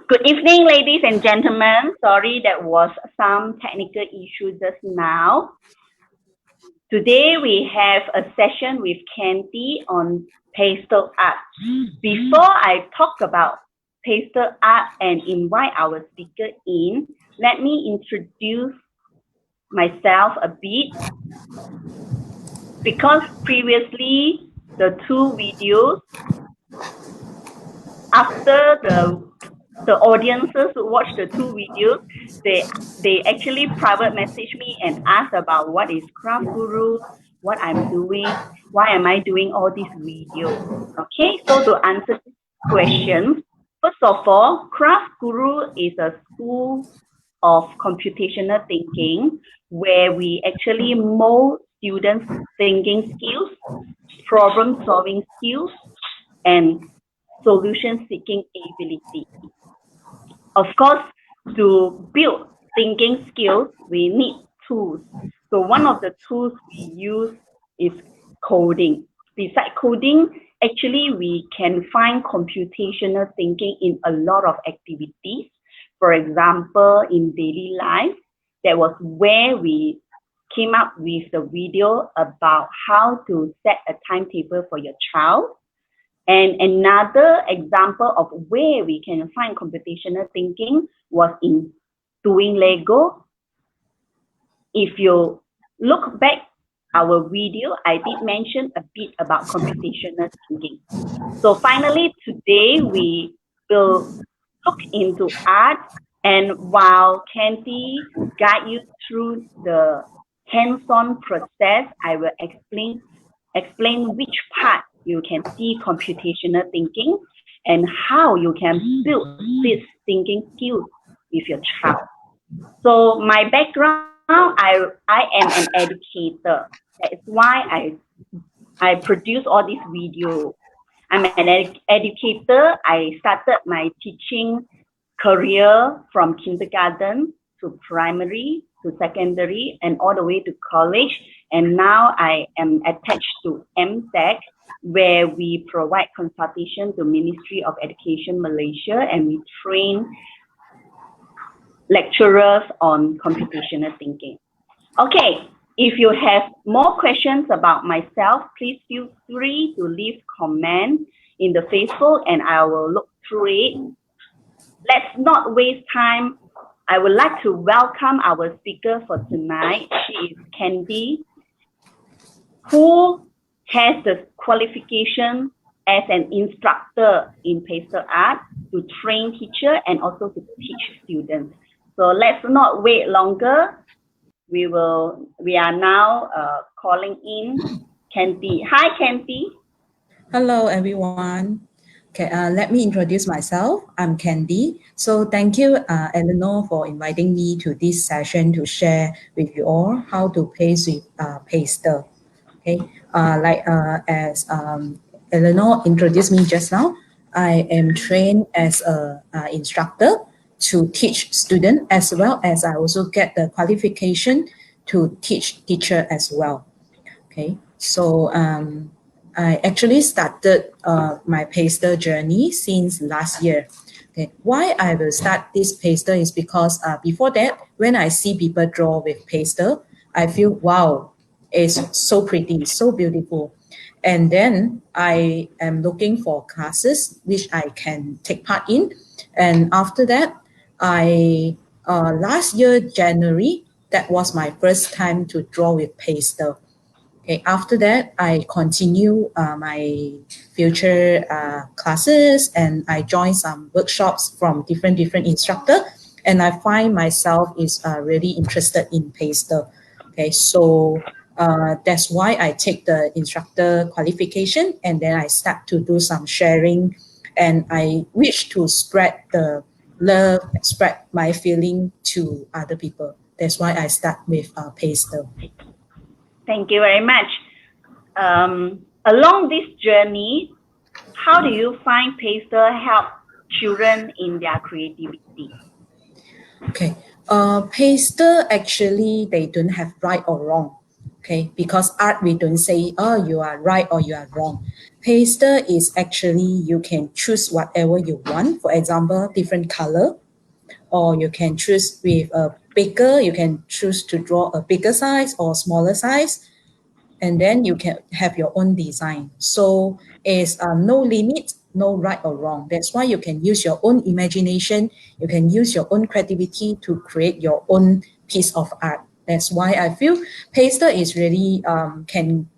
Good evening, ladies and gentlemen. Sorry, there was some technical issue just now. Today we have a session with Candy on pastel art. Before I talk about pastel art and invite our speaker in, let me introduce myself a bit. Because previously the two videos, after the audiences who watch the two videos, they actually private message me and ask about what is Craft Guru, what I'm doing, why am I doing all these videos. Okay, so to answer this question, first of all, Craft Guru is a school of computational thinking where we actually mold students' thinking skills, problem solving skills, and solution seeking ability. Of course, to build thinking skills, we need tools. So one of the tools we use is coding. Besides coding, actually we can find computational thinking in a lot of activities. For example, in daily life, that was where we came up with the video about how to set a timetable for your child. And another example of where we can find computational thinking was in doing Lego. If you look back our video, I did mention a bit about computational thinking. So finally, today we will look into art, and while Candy guide you through the hands-on process, I will explain which part you can see computational thinking and how you can build this thinking skills with your child. So my background, I am an educator. That is why I produce all these videos. I'm an educator. I started my teaching career from kindergarten to primary to secondary and all the way to college. And now I am attached to MTech, where we provide consultation to Ministry of Education Malaysia, and we train lecturers on computational thinking. Okay, if you have more questions about myself, please feel free to leave comments in the Facebook and I will look through it. Let's not waste time. I would like to welcome our speaker for tonight. She is Candy, who has the qualification as an instructor in pastel art to train teacher and also to teach students. So let's not wait longer. We are now calling in Candy. Hi, Candy. Hello, everyone. Okay, let me introduce myself. I'm Candy. So thank you, Eleanor, for inviting me to this session to share with you all how to paste with pastel. Okay, as Eleanor introduced me just now, I am trained as an instructor to teach students, as well as I also get the qualification to teach teacher as well. Okay, so I actually started my pastel journey since last year. Okay, why I will start this pastel is because before that, when I see people draw with pastel, I feel, wow, it's so pretty, so beautiful. And then I am looking for classes which I can take part in. And after that, last year, January, that was my first time to draw with pastel. Okay, after that, I continue my future classes and I join some workshops from different instructors. And I find myself is really interested in pastel. Okay, so that's why I take the instructor qualification and then I start to do some sharing and I wish to spread the love, spread my feeling to other people. That's why I start with pastel. Thank you very much. Along this journey, how do you find pastel help children in their creativity? Okay, pastel actually, they don't have right or wrong. Okay, because art we don't say, oh, you are right or you are wrong. Pastel is actually you can choose whatever you want. For example, different color, or you can choose with a bigger, you can choose to draw a bigger size or smaller size, and then you can have your own design. So it's no limit, no right or wrong. That's why you can use your own imagination, you can use your own creativity to create your own piece of art. That's why I feel pastel is really can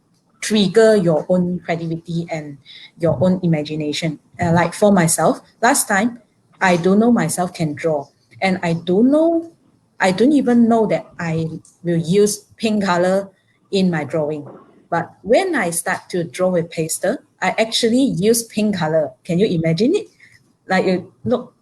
trigger your own creativity and your own imagination. Like for myself, last time I don't know myself can draw, and I don't even know that I will use pink color in my drawing. But when I start to draw with pastel, I actually use pink color. Can you imagine it? Like you look,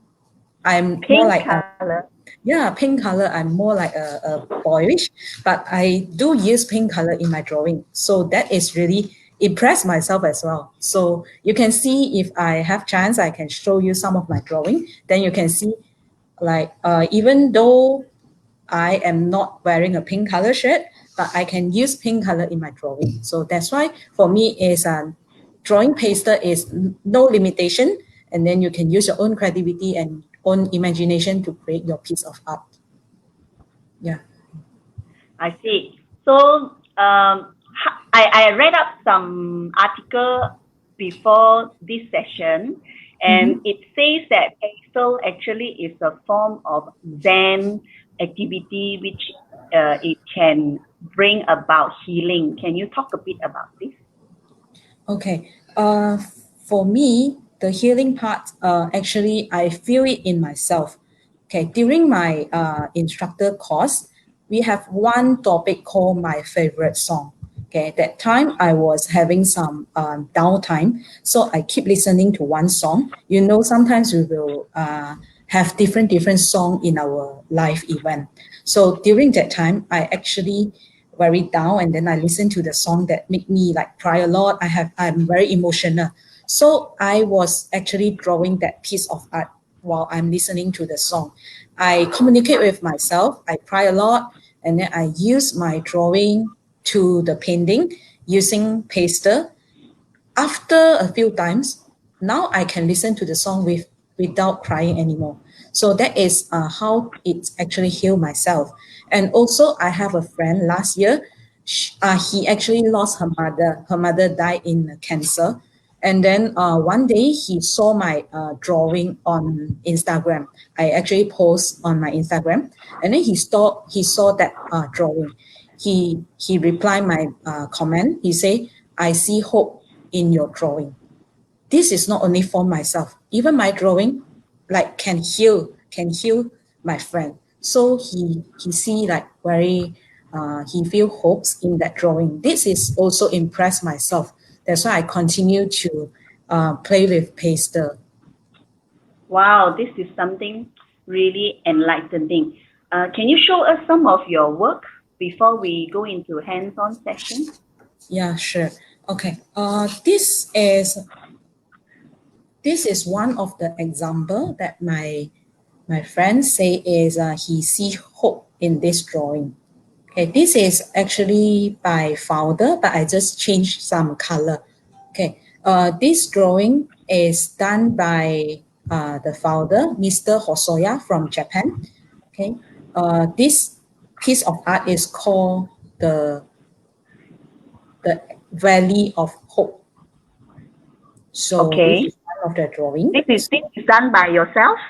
I'm more Pink like a, color. yeah, pink color. I'm more like a boyish, but I do use pink color in my drawing. So that is really impress myself as well. So you can see if I have chance, I can show you some of my drawing. Then you can see like even though I am not wearing a pink color shirt, but I can use pink color in my drawing. So that's why for me is drawing pastel is no limitation, and then you can use your own creativity and own imagination to create your piece of art. Yeah. I see. So I read up some article before this session, and Mm-hmm. it says that pastel actually is a form of Zen activity, which it can bring about healing. Can you talk a bit about this? Okay. For me, the healing part, actually, I feel it in myself. Okay. During my instructor course, we have one topic called my favorite song. Okay. That time I was having some downtime, so I keep listening to one song. You know, sometimes we will have different song in our life event. So during that time, I actually very down, and then I listen to the song that make me like cry a lot. I'm very emotional. So I was actually drawing that piece of art while I'm listening to the song. I communicate with myself, I cry a lot, and then I use my drawing to the painting using pastel. After a few times, now I can listen to the song without crying anymore. So that is how it actually healed myself. And also, I have a friend last year. He actually lost her mother. Her mother died in cancer. And then one day he saw my drawing on Instagram. I actually post on my Instagram, and then he saw that drawing. He replied my comment. He say, "I see hope in your drawing." This is not only for myself, even my drawing like can heal my friend. So he see like very he feel hopes in that drawing. This is also impress myself. That's why I continue to play with pastel. Wow, this is something really enlightening. Can you show us some of your work before we go into hands-on session? Yeah, sure. Okay. This is one of the example that my friend say is he see hope in this drawing. Okay, this is actually by founder, but I just changed some color. Okay, this drawing is done by the founder, Mr. Hosoya from Japan. Okay, this piece of art is called the Valley of Hope. So this Okay. is one of the drawing. This is done by yourself?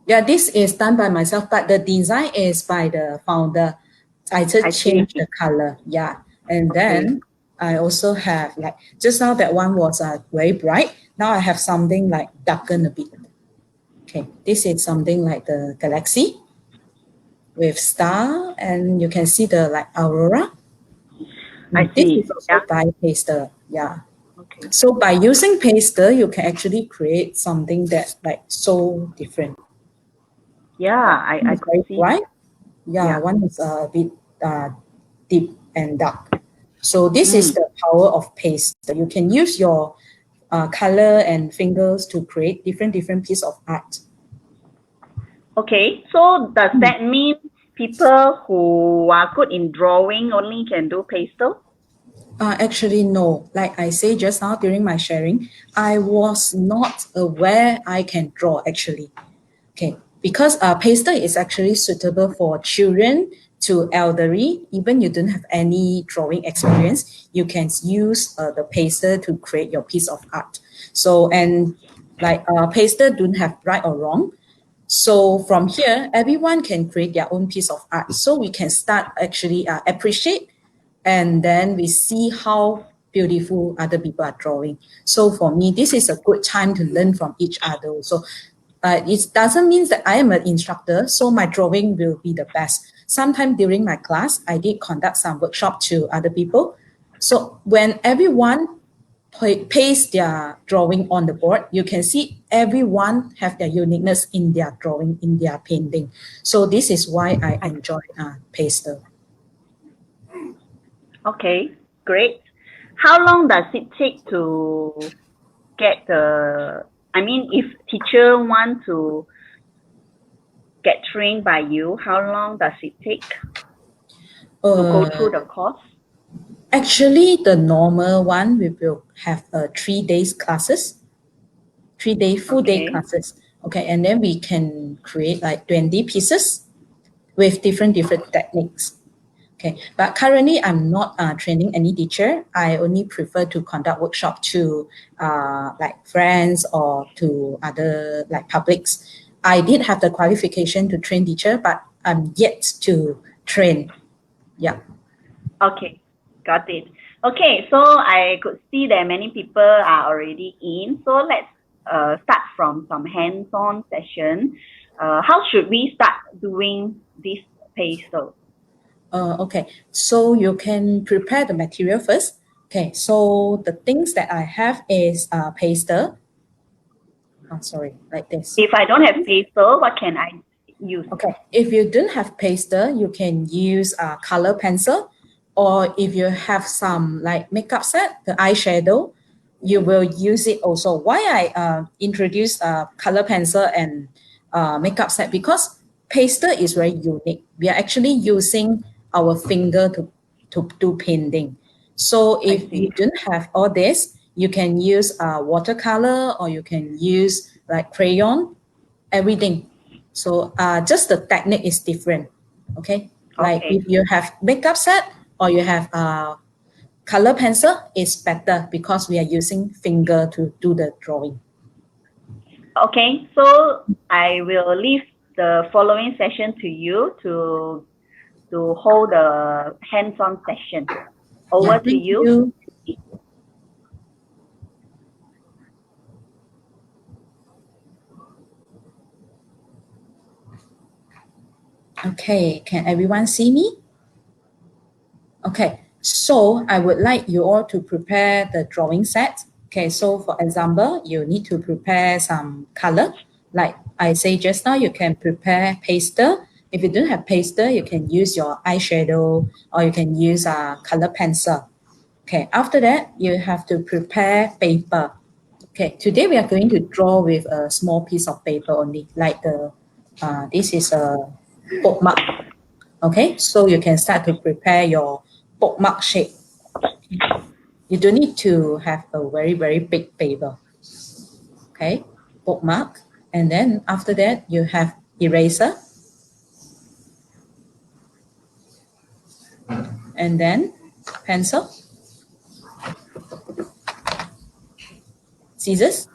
Yeah, this is done by myself, but the design is by the founder. I I just see. changed the color. Yeah. And Okay. then I also have like just now that one was very bright. Now I have something like darken a bit. Okay. This is something like the galaxy with star, and you can see the like aurora. I This see. is also Yeah. by pastel. Yeah. Okay. So by using pastel, you can actually create something that like so different. Yeah, Like one I is could very see. bright. Yeah, Yeah. one is a bit deep and dark. So this is Mm. the power of paste. You can use your color and fingers to create different piece of art. Okay. So does Mm. that mean people who are good in drawing only can do pastel? Actually, no. Like I say just now during my sharing, I was not aware I can draw actually. Okay, because pastel is actually suitable for children to elderly. Even you don't have any drawing experience, you can use the pastel to create your piece of art. So, and like pastel don't have right or wrong. So from here, everyone can create their own piece of art. So we can start actually appreciate, and then we see how beautiful other people are drawing. So for me, this is a good time to learn from each other. So it doesn't mean that I am an instructor, so my drawing will be the best. Sometime during my class, I did conduct some workshop to other people. So when everyone paste their drawing on the board, you can see everyone have their uniqueness in their drawing, in their painting. So this is why I enjoy pastel. Okay, great. How long does it take to get the, I mean, if teacher want to get trained by you, how long does it take to go Uh, through the course? Actually, the normal one we will have 3 days classes, 3 day full day Okay, classes. Okay, and then we can create like 20 pieces with different techniques. Okay, but currently I'm not training any teacher. I only prefer to conduct workshop to like friends or to other like publics. I did have the qualification to train teacher, but I'm yet to train. Yeah. okay, got it. Okay, so I could see that many people are already in. So let's start from some hands-on session. How should we start doing this pastel? Okay, so you can prepare the material first. Okay, so the things that I have is pastel. Oh, sorry, like this. If I don't have pastel, what can I use? Okay, if you don't have pastel, you can use a color pencil, or if you have some like makeup set, the eyeshadow, you will use it also. Why I introduce color pencil and makeup set? Because pastel is very unique. We are actually using our finger to do painting. So I if you see. don't have all this, you can use watercolor, or you can use like crayon, everything. So just the technique is different. Okay, like Okay. if you have makeup set or you have color pencil, it's better because we are using finger to do the drawing. Okay, so I will leave the following session to you to hold the hands-on session. Yeah, Over to thank you. you. Okay, can everyone see me? Okay, so I would like you all to prepare the drawing set. Okay, so for example, you need to prepare some color. Like I say just now, you can prepare pastel. If you don't have pastel, you can use your eyeshadow, or you can use a color pencil. Okay, after that, you have to prepare paper. Okay, today we are going to draw with a small piece of paper only, like this is a bookmark. Okay, so you can start to prepare your bookmark shape. You don't need to have a very big paper. Okay, bookmark. And then after that, you have eraser, and then pencil, scissors.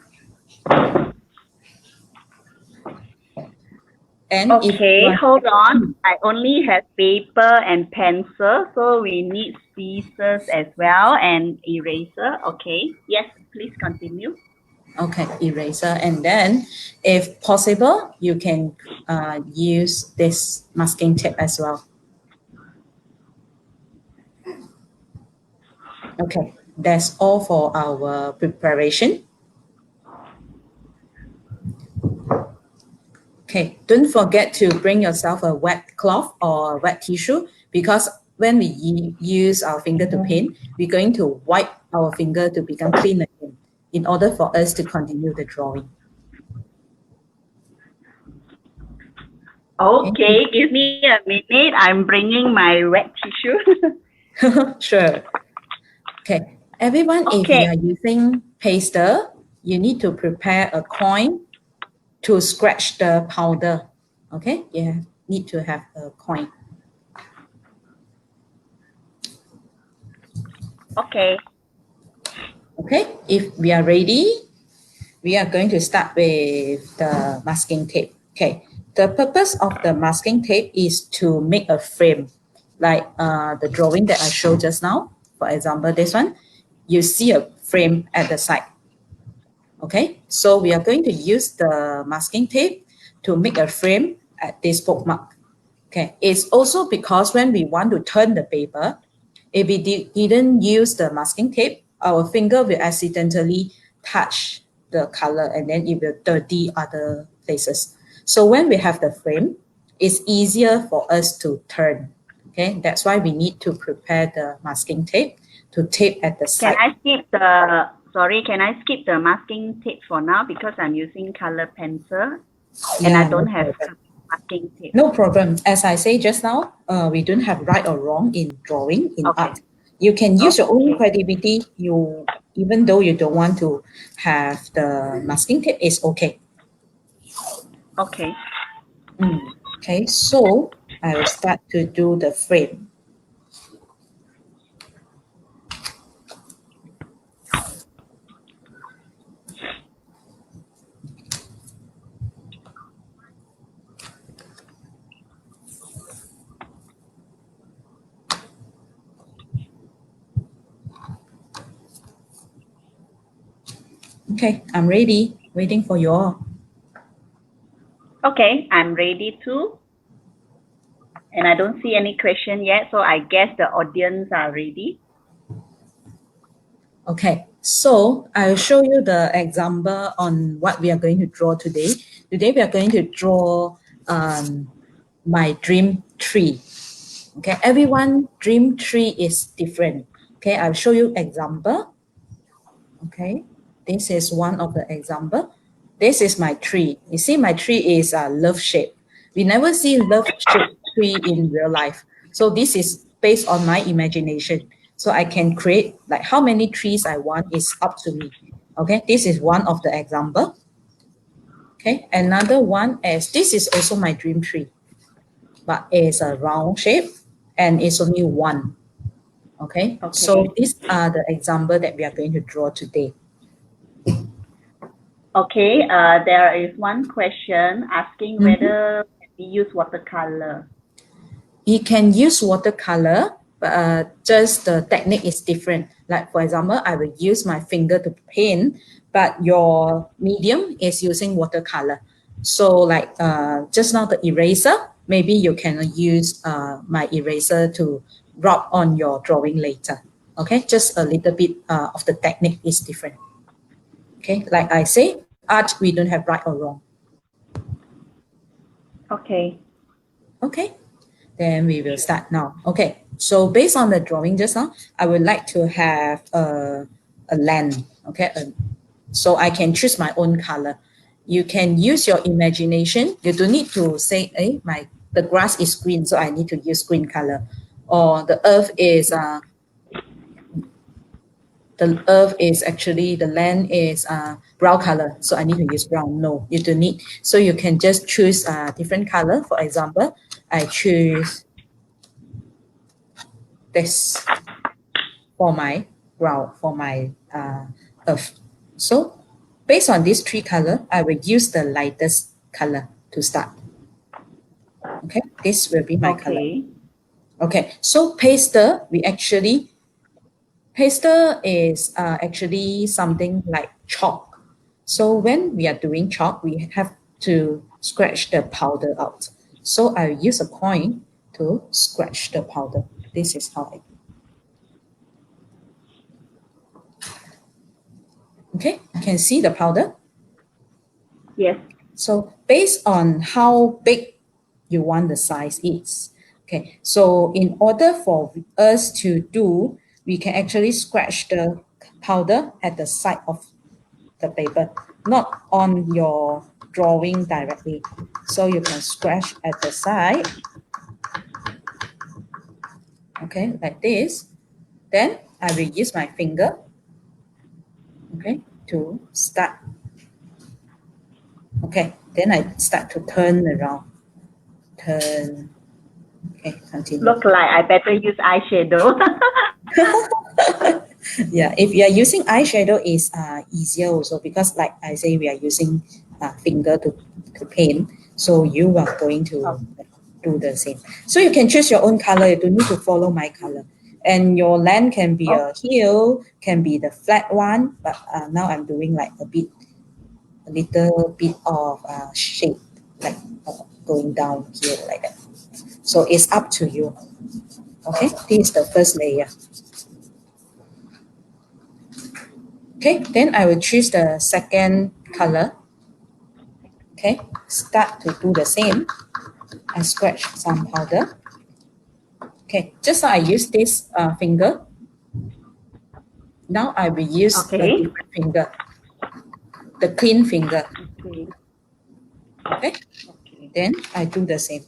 And if you Okay, are, hold on. I only have paper and pencil, so we need scissors as well and eraser. Okay, yes, please continue. okay, eraser. And then if possible, you can use this masking tape as well. Okay, that's all for our preparation. Okay, don't forget to bring yourself a wet cloth or a wet tissue, because when we use our finger to paint, we're going to wipe our finger to become clean again in order for us to continue the drawing. Okay, give me a minute. I'm bringing my wet tissue. Sure. Okay. Everyone, if you Okay, are using paster, you need to prepare a coin to scratch the powder. Okay, you need to have a coin. okay, Okay, if we are ready, we are going to start with the masking tape. Okay, the purpose of the masking tape is to make a frame, like the drawing that I showed just now. For example, this one, you see a frame at the side. Okay, so we are going to use the masking tape to make a frame at this bookmark. Okay, it's also because when we want to turn the paper, if we didn't use the masking tape, our finger will accidentally touch the color and then it will dirty other places. So when we have the frame, it's easier for us to turn. Okay, that's why we need to prepare the masking tape to tape at the can side. I skip the, sorry, can I skip the masking tape for now because I'm using color pencil and I Yeah, no don't have problem. masking tape. No problem. As I say just now, we don't have right or wrong in drawing, in Okay, art. You can use your own okay, creativity. You even though you don't want to have the masking tape, it's okay. okay, Okay, so I will start to do the frame. Okay, I'm ready, waiting for you all. okay, I'm ready too. And I don't see any question yet, so I guess the audience are ready. Okay, so I'll show you the example on what we are going to draw today. Today we are going to draw my dream tree. Okay, everyone dream tree is different. Okay, I'll show you example. Okay, this is one of the example. This is my tree. You see my tree is a love shape. We never see love shape tree in real life. So this is based on my imagination. So I can create like how many trees I want is up to me. Okay, this is one of the example. Okay, another one is this is also my dream tree, but it's a round shape and it's only one. Okay, Okay, so these are the example that we are going to draw today. okay, there is one question asking Mhm. whether we use watercolor. You can use watercolor, but just the technique is different. Like for example, I will use my finger to paint, but your medium is using watercolor. So like just now the eraser, maybe you can use my eraser to rub on your drawing later. Okay, just a little bit of the technique is different. Okay, like I say, art we don't have right or wrong. Okay, Okay, then we will start now. Okay, so based on the drawing just now, I would like to have a land. Okay, so I can choose my own color. You can use your imagination. You don't need to say, the grass is green, so I need to use green color, or the earth is actually the land is brown color, so I need to use brown. No, you don't need. So you can just choose a different color. For example, I choose this for my ground, for my earth. So based on these three color, I will use the lightest color to start. Okay, this will be my color. okay, Okay, so pastel is actually something like chalk. So when we are doing chalk, we have to scratch the powder out. So I use a coin to scratch the powder. This is how I. Okay, you can see the powder. yes, So based on how big you want the size is. Okay, so in order for us to do, we can actually scratch the powder at the side of the paper, not on your drawing directly. So you can scratch at the side. Okay, like this. Then I will use my finger, okay, to start. Okay, then I start to turn around. Turn. Okay, continue. Look like I better use eyeshadow. Yeah, if you are using eyeshadow, is easier also because, like I say, we are using finger to paint. So you are going to do the same. So you can choose your own color. You don't need to follow my color. And your land can be a hill, can be the flat one. But now I'm doing like a little bit of shape, like going down here like that. So it's up to you. Okay, this is the first layer. Okay, then I will choose the second color. Okay, start to do the same. I scratch some powder. Okay, just now I use this finger. Now I will use a Okay. different finger, the clean finger. Okay. Okay, Okay. then I do the same.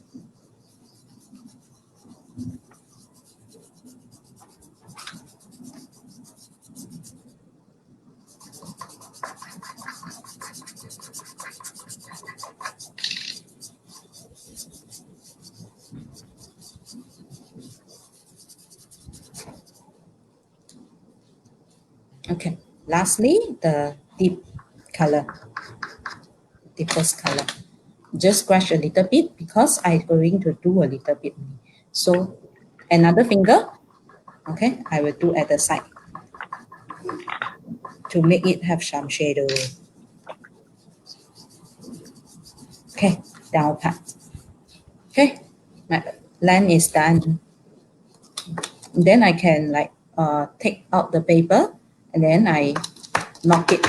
Okay, lastly, the deep color, deepest color. Just scratch a little bit because I'm going to do a little bit. So another finger, okay, I will do at the side to make it have some shadow. Okay, down part. Okay, my land is done. Then I can like take out the paper and then I knock it.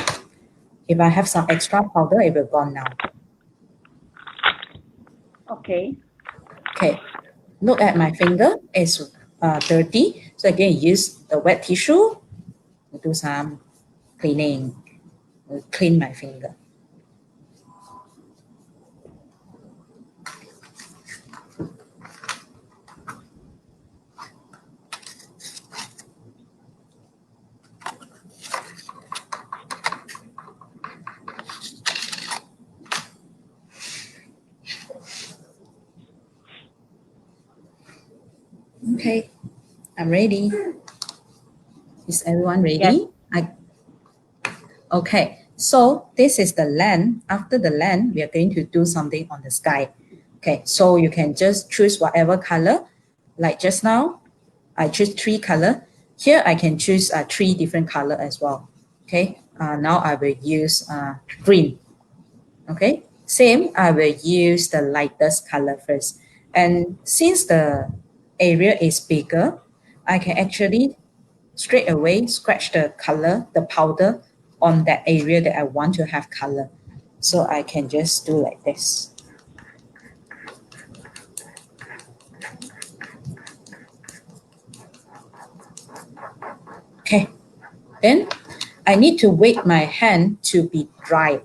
If I have some extra powder, it will gone now. Okay. Okay, look at my finger. It's dirty. So again, use the wet tissue to do some cleaning. Clean my finger. Okay, I'm ready. Is everyone Yes. ready? Okay, so this is the land. After the land, we are going to do something on the sky. Okay, so you can just choose whatever color. Like just now, I choose 3 color. Here I can choose 3 different color as well. Okay, now I will use green. Okay, same, I will use the lightest color first. And since the area is bigger, I can actually straight away scratch the color, the powder on that area that I want to have color. So I can just do like this. Okay, then I need to wait my hand to be dry.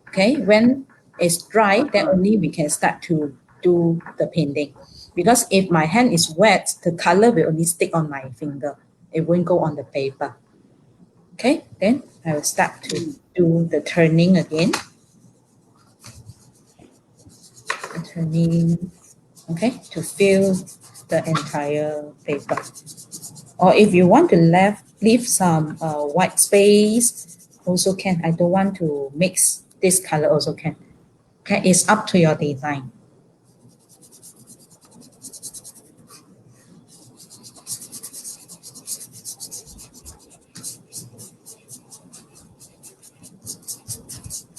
Okay, when it's dry, then only we can start to do the painting. Because if my hand is wet, the color will only stick on my finger. It won't go on the paper. Okay, then I will start to do the turning again. Turning, okay, to fill the entire paper. Or if you want to leave some white space, also can. I don't want to mix this color, also can. Okay, it's up to your design.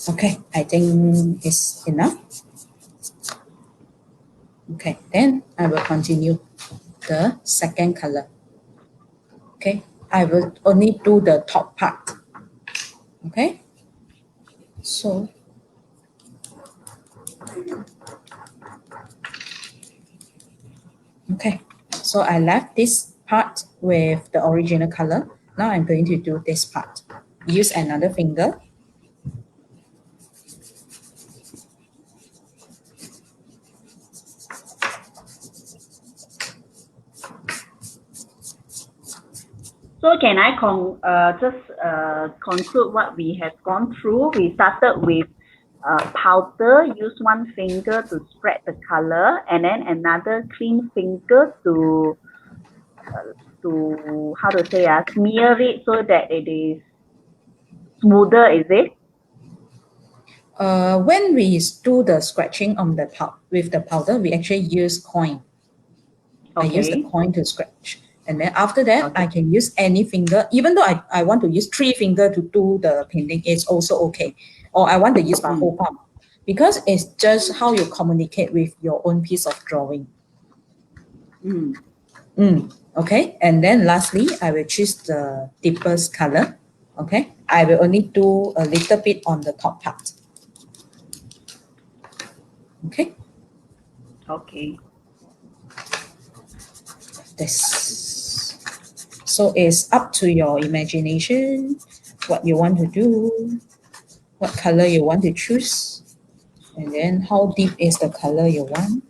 Okay, I think it's enough. Okay, then I will continue the second color. Okay, I will only do the top part. Okay, so okay, so I left this part with the original color. Now I'm going to do this part. Use another finger. So can I just conclude what we have gone through? We started with powder, use one finger to spread the color, and then another clean finger to how to say smear it so that it is smoother. Is it? When we do the scratching on the with the powder, we actually use coin. I use the Okay. coin to scratch. And then after that, Okay. I can use any finger. Even though I want to use 3 finger to do the painting, it's also okay. Or I want to use my Mm. whole palm. Because it's just how you communicate with your own piece of drawing. Mm. Okay. And then lastly, I will choose the deepest color. Okay. I will only do a little bit on the top part. Okay. Okay. This. So it's up to your imagination, what you want to do, what color you want to choose, and then how deep is the color you want.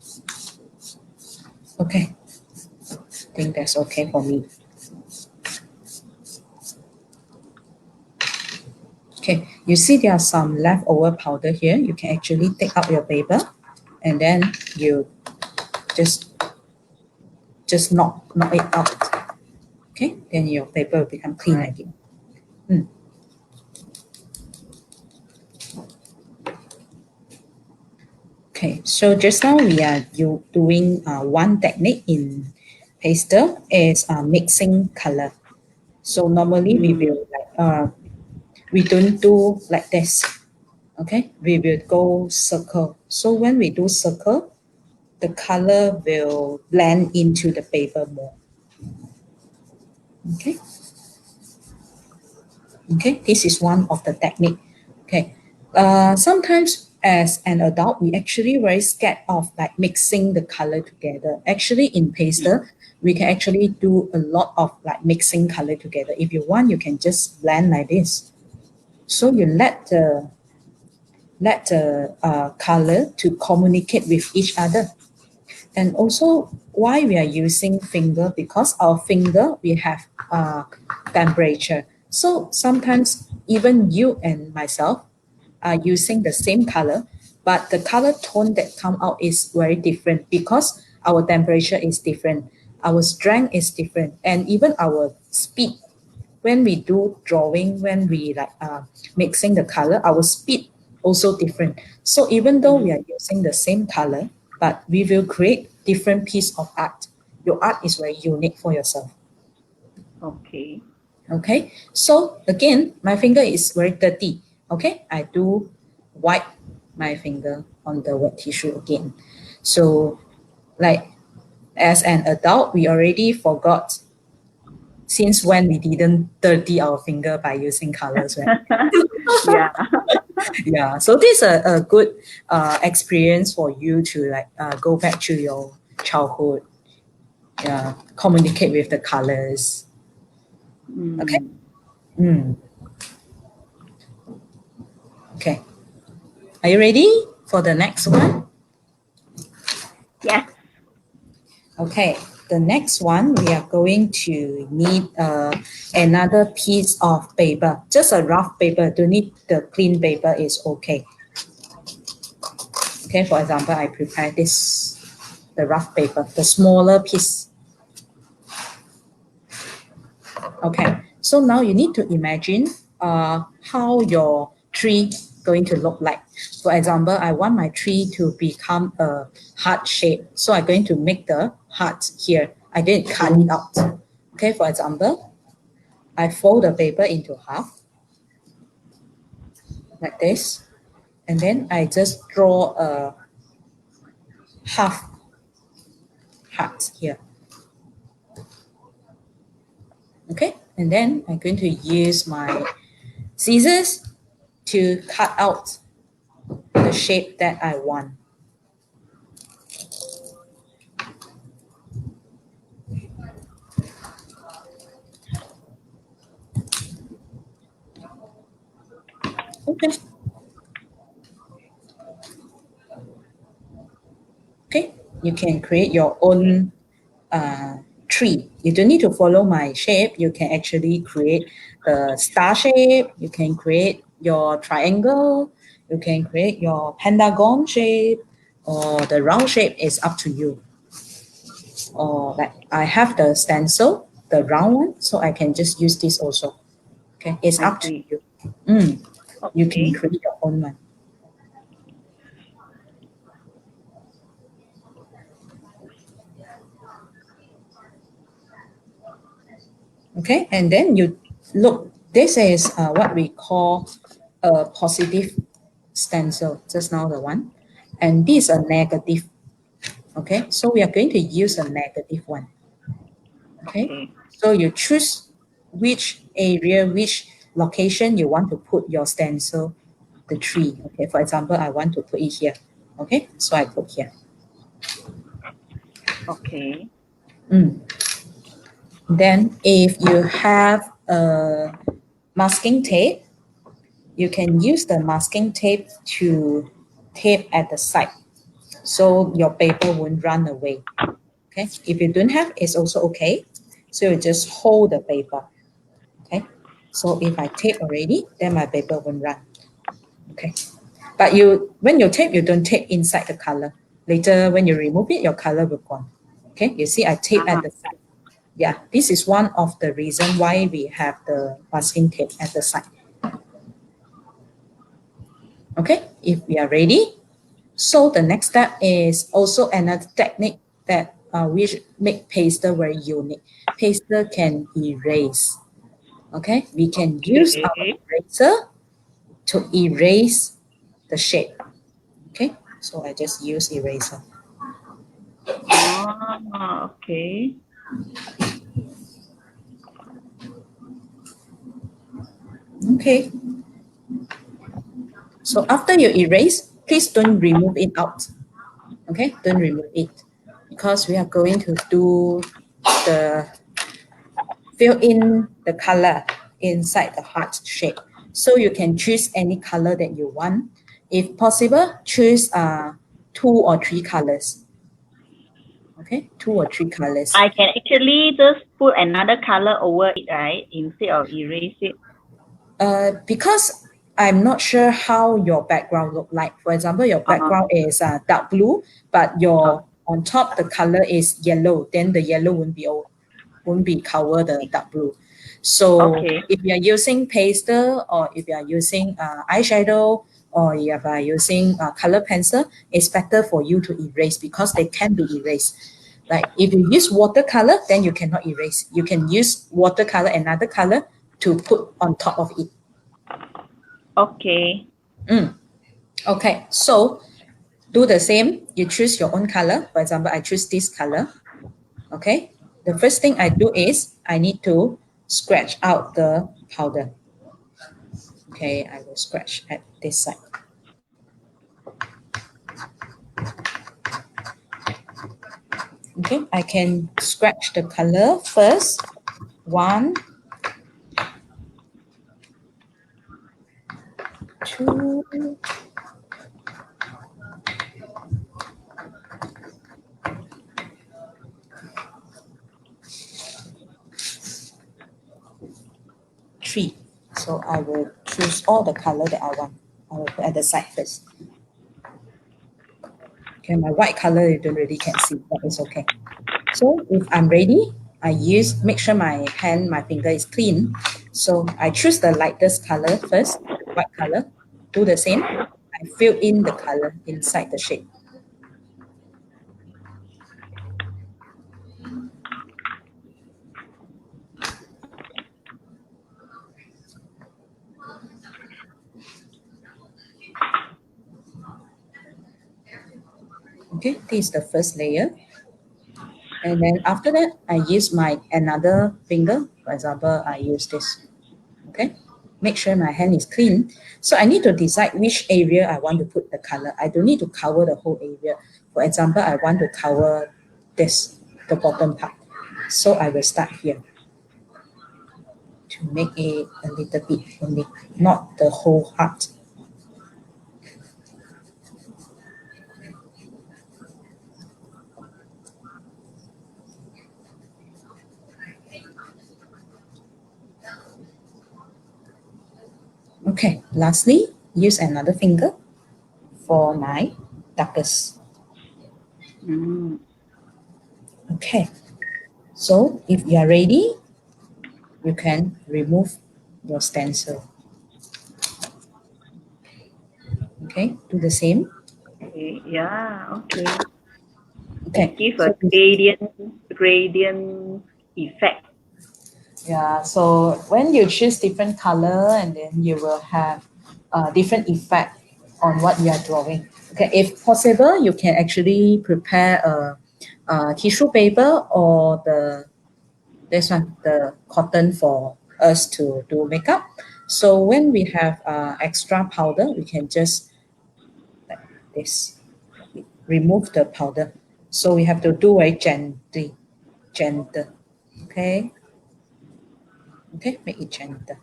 Okay, I think that's okay for me. Okay, you see there are some leftover powder here. You can actually take out your paper and then you just knock it out. Okay, then your paper will become clean Right. again. Okay, so just now we are doing one technique in pastel is mixing color. So normally we Mm. will we don't do like this. Okay, we will go circle. So when we do circle, the color will blend into the paper more. Okay, okay, this is one of the technique. Okay, sometimes as an adult, we actually very scared of like mixing the color together. Actually, in pastel, we can actually do a lot of like mixing color together. If you want, you can just blend like this. So you let the color to communicate with each other. And also why we are using finger, because our finger we have temperature. So sometimes even you and myself are using the same color, but the color tone that come out is very different because our temperature is different, our strength is different, and even our speed when we do drawing, when we like mixing the color, our speed also different. So even though we Mm. are using the same color, but we will create different piece of art. Your art is very unique for yourself. Okay. Okay. So again, my finger is very dirty. Okay. I do wipe my finger on the wet tissue again. So like as an adult, we already forgot since when we didn't dirty our finger by using colors, right? Yeah. Yeah, so this is a good experience for you to like go back to your childhood, yeah, communicate with the colors. Okay. Mm. Mm. Okay, are you ready for the next one? Yes. Okay, the next one we are going to need another piece of paper, just a rough paper. Don't need the clean paper, is okay. Okay, for example, I prepare this, the rough paper, the smaller piece. Okay, so now you need to imagine how your tree going to look like. For example, I want my tree to become a heart shape. So I'm going to make the heart here. I didn't cut it out. Okay, for example, I fold the paper into half like this. And then I just draw a half heart here. Okay, and then I'm going to use my scissors to cut out the shape that I want. Okay. Okay, you can create your own uh, tree. You don't need to follow my shape. You can actually create the star shape. You can create your triangle. You can create your pentagon shape, or the round shape is up to you. Or like I have the stencil, the round one, so I can just use this also. Okay, it's I up to see. you. Mm, you can Okay. create your own one. Okay, and then you look, this is what we call a positive stencil, just now the one. And this is a negative. Okay, so we are going to use a negative one. Okay, Okay. so you choose which area, which location you want to put your stencil, the tree. Okay, for example, I want to put it here. Okay, so I put here. Okay. Mm. Then if you have a masking tape, you can use the masking tape to tape at the side so your paper won't run away. Okay, if you don't have, it's also okay. So you just hold the paper. Okay, so if I tape already, then my paper won't run. Okay, but when you tape, you don't tape inside the color. Later, when you remove it, your color will gone. Okay, you see I tape at Ah, the side. Yeah, this is one of the reason why we have the masking tape at the side. Okay, if we are ready, so the next step is also another technique that which make pastel very unique. Pastel can erase. Okay, we can use our okay. eraser to erase the shape. Okay, so I just use eraser. Ah, okay. Okay, so after you erase, please don't remove it out. Okay, don't remove it because we are going to do the fill in the color inside the heart shape. So you can choose any color that you want. If possible, choose 2 or 3 colors. Okay, 2 or 3 colors. I can actually just put another color over it, right? Instead of erase it. Because I'm not sure how your background look like. For example, your Uh, background is dark blue, but your on top the color is yellow. Then the yellow won't be cover the dark blue. So okay. if you are using pastel or if you are using eyeshadow or if you are using color pencil, it's better for you to erase because they can be erased. Like if you use watercolor, then you cannot erase. You can use watercolor, another color to put on top of it. Okay. Mm. Okay, so do the same. You choose your own color. For example, I choose this color. Okay, the first thing I do is I need to scratch out the powder. Okay, I will scratch at this side. Okay, I can scratch the color first. 1, 2, 3. So I will choose all the color that I want. I will put at the side first. Okay, my white color you don't really can see, but it's okay. So if I'm ready, make sure my finger is clean. So I choose the lightest color first, white color. Do the same. I fill in the color inside the shape. Okay, this is the first layer. And then after that, I use my another finger. For example, I use this. Okay, make sure my hand is clean. So I need to decide which area I want to put the color. I don't need to cover the whole area. For example, I want to cover this, the bottom part. So I will start here to make it a little bit only, not the whole heart. Okay, lastly, use another finger for my darkest. Okay, so if you are ready, you can remove your stencil. Okay, do the same. Okay, yeah, okay. Okay, It gives a so this, gradient effect. yeah, so when you choose different color and then you will have different effect on what you are drawing. Okay, if possible, you can actually prepare a tissue paper or this one, the cotton for us to do makeup. So when we have extra powder, we can just like this, remove the powder. So we have to do very gently, gentle. Okay, okay, make it gentle.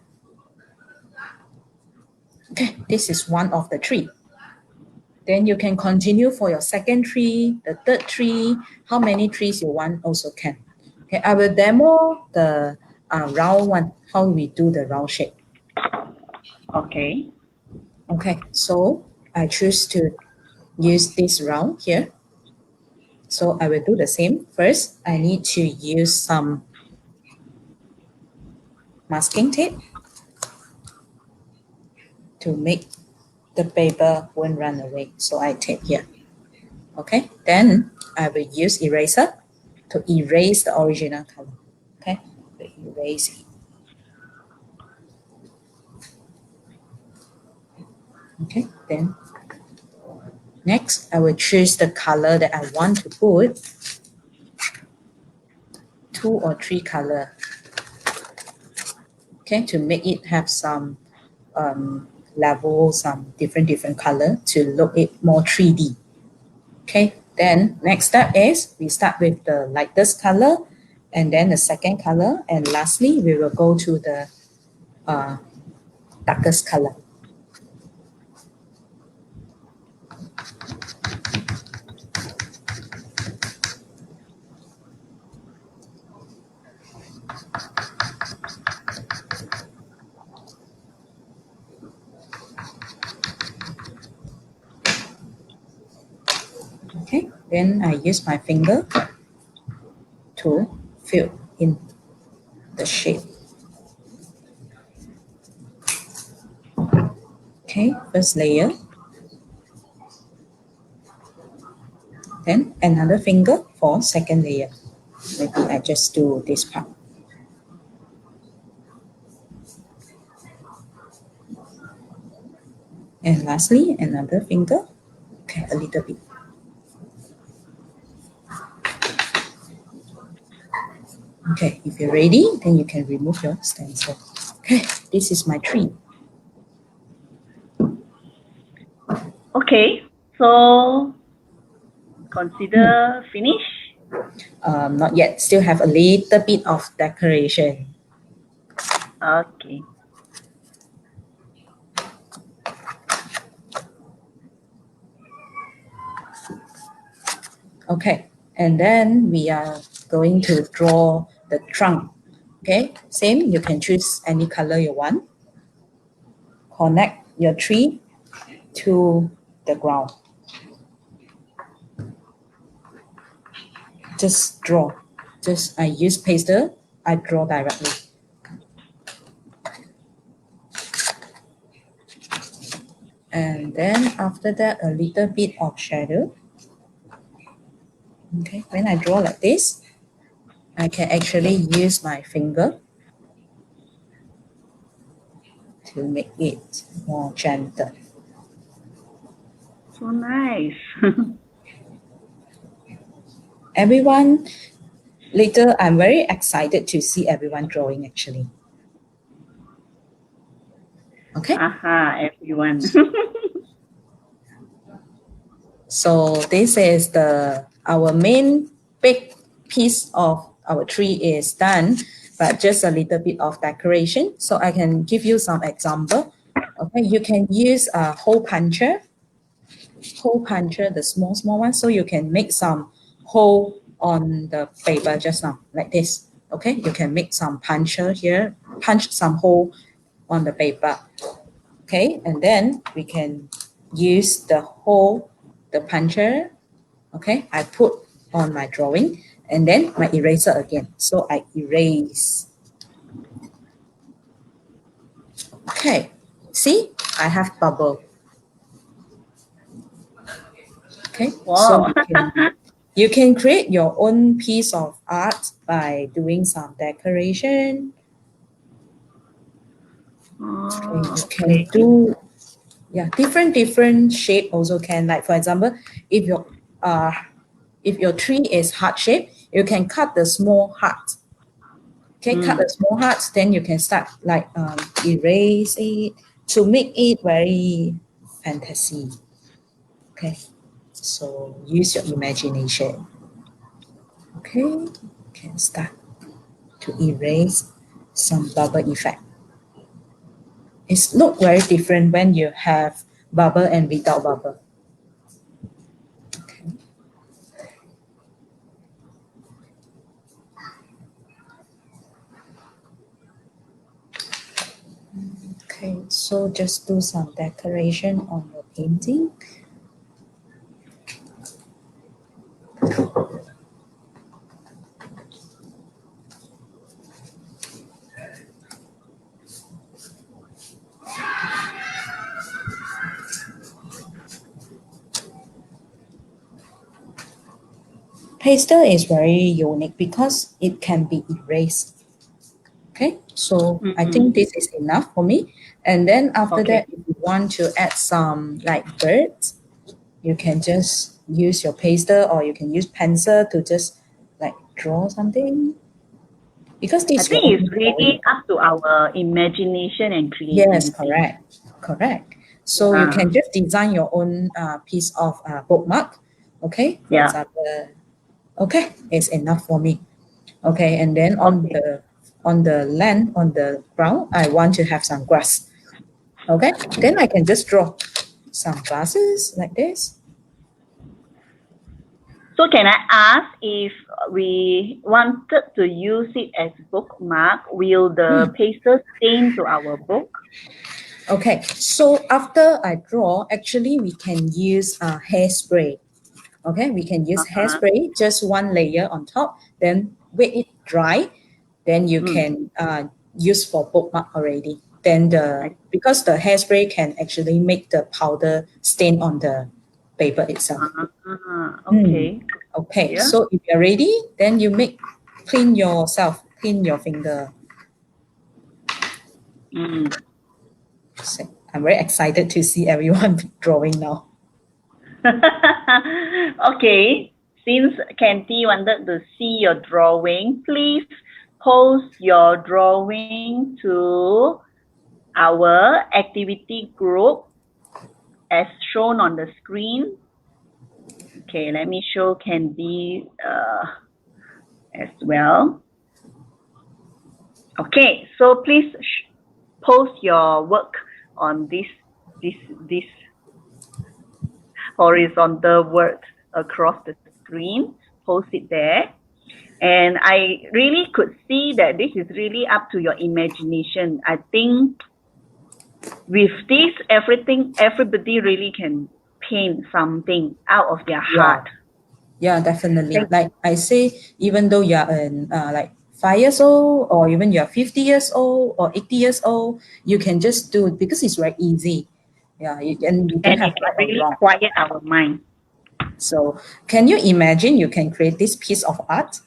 Okay, this is one of the tree. Then you can continue for your second tree, the third tree, how many trees you want also can. Okay, I will demo the round one, how we do the round shape. Okay. Okay, so I choose to use this round here. So I will do the same. First, I need to use some masking tape to make the paper won't run away. So I tape here. Okay, then I will use eraser to erase the original color. Okay, erase it. Okay, then next I will choose the color that I want to put. 2 or 3 color. Okay, to make it have some level, some different color to look it more 3D. Okay, then next step is we start with the lightest color and then the second color, and lastly we will go to the uh, darkest color. Okay, then I use my finger to fill in the shape. Okay, first layer, then another finger for second layer. Maybe I just do this part. And lastly, another finger. Okay, a little bit. Okay, if you're ready, then you can remove your stencil. Okay, this is my tree. Okay, so consider finish. Not yet, still have a little bit of decoration. Okay. Okay, and then we are going to draw the trunk. Okay, same, you can choose any color you want. Connect your tree to the ground. Just draw. Just I use pastel, I draw directly. And then after that, a little bit of shadow. Okay, when I draw like this, I can actually use my finger to make it more gentle. So nice. Everyone, later I'm very excited to see everyone drawing actually. Okay, Aha, everyone. so this is our main big piece of our tree is done, but just a little bit of decoration. So I can give you some example. Okay, you can use a hole puncher, the small one, so you can make some hole on the paper just now, like this. Okay, you can make some puncher here, punch some hole on the paper. Okay, and then we can use the hole, the puncher. Okay, I put on my drawing and then my eraser again. So I erase. Okay, see, I have bubble. Okay, so Wow. you can create your own piece of art by doing some decoration. Okay, Oh, you can okay. do different shape also can. Like for example, if your uh if your tree is heart shape, you can cut the small heart. Okay, cut the Mm. small hearts, then you can start like erase it to make it very fantasy. Okay, so use your imagination. Okay, you can start to erase some bubble effect. It's look very different when you have bubble and without bubble. Okay. Okay, so just do some decoration on your painting. Pastel is very unique because it can be erased. Okay, so I Mm-mm. think this is enough for me. And then after Okay. that, if you want to add some like birds, you can just use your pastel or you can use pencil to just like draw something because I this is your think it's own really drawing. up to our imagination and Yes, creativity. correct, correct. So you Yeah. can just design your own piece of bookmark. Okay, for Yeah. example, okay, it's enough for me. Okay, and then Okay. on the land on the ground, I want to have some grass. Okay, then I can just draw some glasses like this. So can I ask if we wanted to use it as bookmark, will the Hmm. pastel stain to our book? Okay, so after I draw, actually we can use hairspray. Okay, we can use Uh-huh. hairspray, just one layer on top, then wait it dry, then you Mm. can use for bookmark already. Then I, because the hairspray can actually make the powder stain on the paper itself. Hmm. okay. Okay, Yeah. so if you're ready, then you make clean yourself, clean your finger. Mm. So I'm very excited to see everyone drawing now. Okay. Since Candy wanted to see your drawing, please post your drawing to our activity group as shown on the screen. Okay, let me show Candy as well. Okay, so please post your work on this horizontal word across the screen. Post it there. And I really could see that this is really up to your imagination. I think with this, everybody really can paint something out of their Yeah. heart. Yeah, definitely. Thank, Like I say, even though you're like 5 years old, or even you're 50 years old or 80 years old, you can just do it because it's very easy. Yeah, and you don't and it have can right or really wrong. quiet our mind. So, can you imagine you can create this piece of art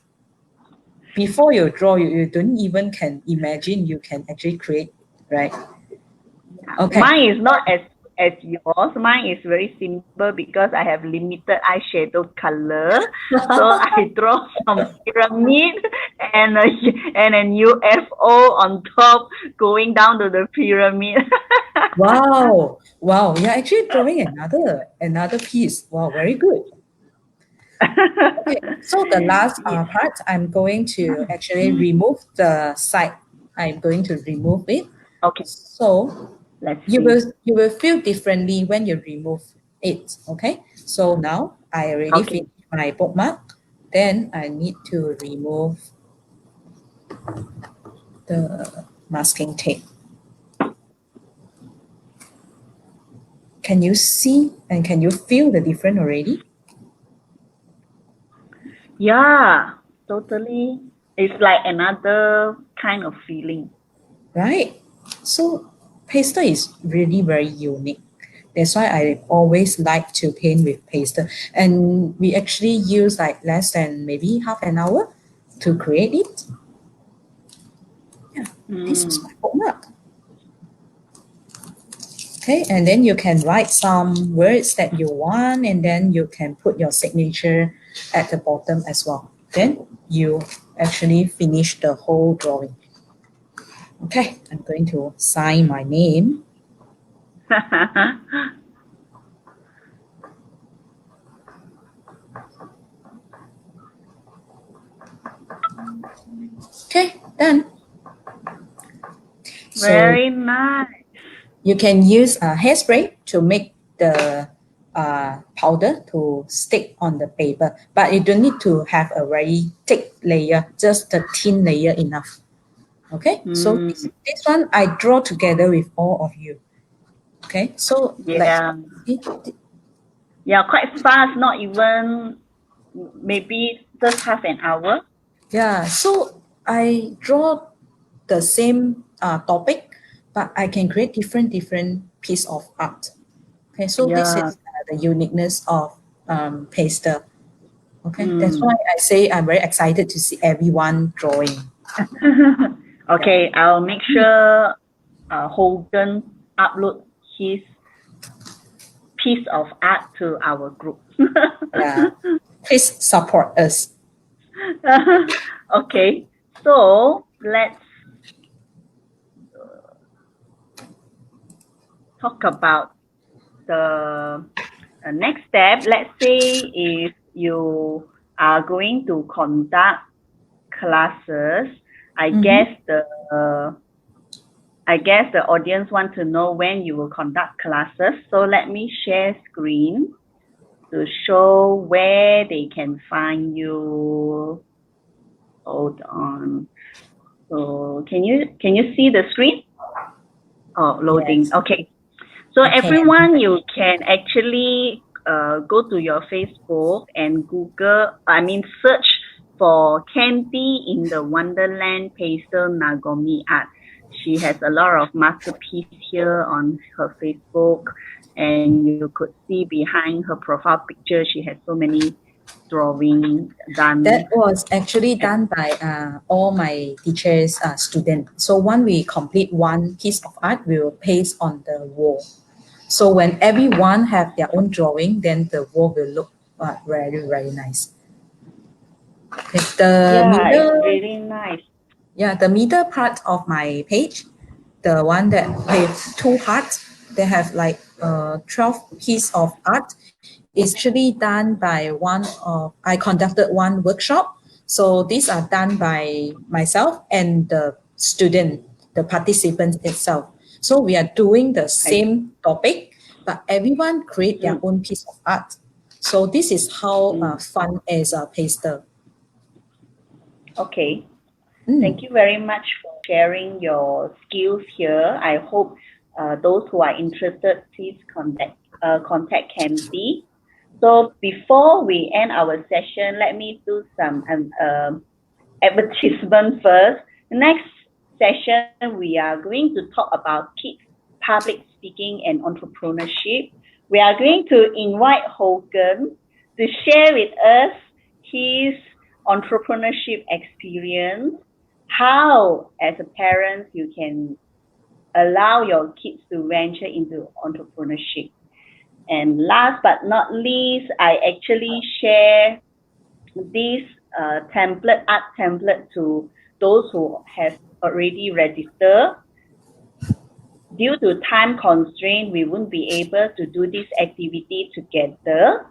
before you draw? You don't even can imagine you can actually create, right? Yeah. Okay. Mine is not as yours. Mine is very simple because I have limited eyeshadow color. So I draw some pyramid and an UFO on top going down to the pyramid. Wow, wow, you're actually drawing another piece. Wow, very good. Okay, so the last Yeah. part, I'm going to actually remove the side. I'm going to remove it. Okay, So let's see. you will feel differently when you remove it. Okay. So now I already Okay. finished my bookmark. Then I need to remove the masking tape. can you see and can you feel the difference already? Yeah, totally. It's like another kind of feeling. Right? So pastel is really very unique. That's why I always like to paint with pastel. And we actually use like less than maybe half an hour to create it. Yeah, this is my bookmark. Okay, and then you can write some words that you want, and then you can put your signature at the bottom as well. Then you actually finish the whole drawing. Okay, I'm going to sign my name. Okay, done. So Very nice. you can use a hairspray to make the powder to stick on the paper, but you don't need to have a very thick layer, just a thin layer enough. Okay, so Mm, this one I draw together with all of you. Okay, so like yeah. Yeah, quite fast, not even maybe just half an hour. yeah, so I draw the same topic, but I can create different piece of art. Okay, so this Yeah. is the uniqueness of pastel. Okay, that's why Mm. I say I'm very excited to see everyone drawing. Yeah, Okay, I'll make sure Hogan upload his piece of art to our group. yeah. Please support us. Okay, so let's talk about the next step. Let's say if you are going to conduct classes, I Mm-hmm. guess the I guess the audience want to know when you will conduct classes. So let me share screen to show where they can find you. Hold on. So can you see the screen? Oh, loading. Yes, Okay. So I can. everyone, you can actually go to your Facebook and Google. I mean, search for Candy in the Wonderland Pastel Nagomi Art. She has a lot of masterpiece here on her Facebook, and you could see behind her profile picture, she has so many drawings done. That was actually done by all my teachers' student. So when we complete one piece of art, we will paste on the wall. So when everyone have their own drawing, then the wall will look very nice. Okay, the Yeah, it's middle, really nice. yeah, the middle part of my page, the one that with two hearts, they have like 12 piece of art. Is actually done by one of, I conducted one workshop. So these are done by myself and the student, the participants itself. So we are doing the I, same topic, but everyone create their mm, own piece of art. So this is how mm, fun is a pastel. okay. Thank Mm. you very much for sharing your skills here. I hope those who are interested, please contact Candy. So before we end our session, let me do some advertisement first. The next session, we are going to talk about kids, public speaking, and entrepreneurship. We are going to invite Hogan to share with us his entrepreneurship experience, how, as a parent, you can allow your kids to venture into entrepreneurship. And last but not least, I actually share this art template to those who have already registered. Due to time constraint, we won't be able to do this activity together,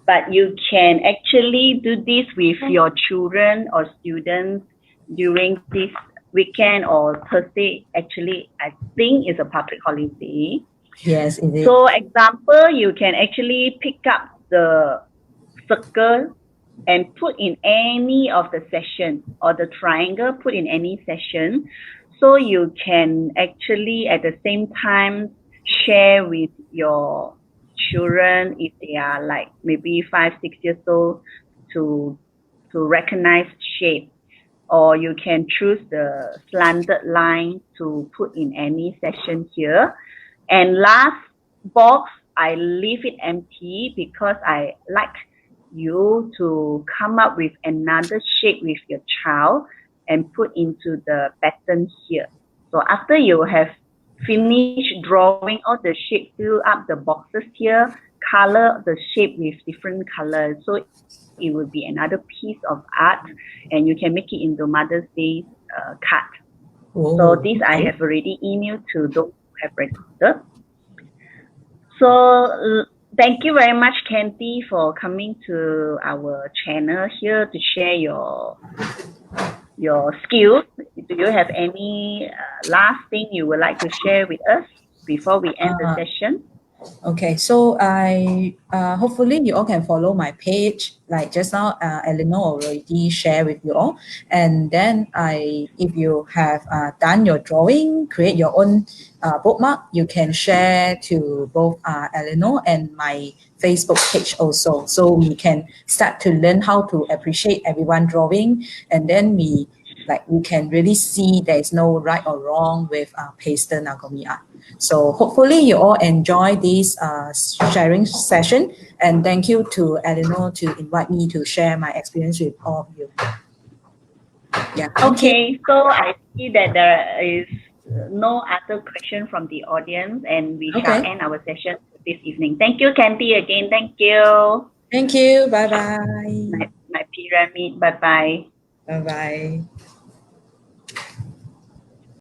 but you can actually do this with your children or students during this weekend or Thursday. Actually, I think is a public holiday. Yes, is it? So example, you can actually pick up the circle and put in any of the session, or the triangle put in any session, so you can actually at the same time share with your children, if they are like maybe 5, 6 years old, to recognize shape. Or you can choose the slanted line to put in any section here. And last box, I leave it empty because I like you to come up with another shape with your child and put into the pattern here. So after you have finished drawing all the shape, fill up the boxes here, color the shape with different colors. So it will be another piece of art, and you can make it into Mother's Day card. So Oh, this I okay. have already emailed to those who have recorded. So thank you very much, Candy, for coming to our channel here to share your skills. Do you have any last thing you would like to share with us before we end the Uh, session? Okay, so I hopefully you all can follow my page. Like just now, Eleanor already shared with you all, and then if you have done your drawing, create your own bookmark, you can share to both Eleanor and my Facebook page also, so we can start to learn how to appreciate everyone drawing, and then we can really see there is no right or wrong with pastel Nagomi art. So hopefully you all enjoy this sharing session, and thank you to Eleanor to invite me to share my experience with all of you. Yeah, thank you. Okay, so I see that there is no other question from the audience, and we shall Okay, end our session this evening. Thank you, Candy, again. Thank you. thank you. Bye bye. My pyramid. Bye bye. Bye bye.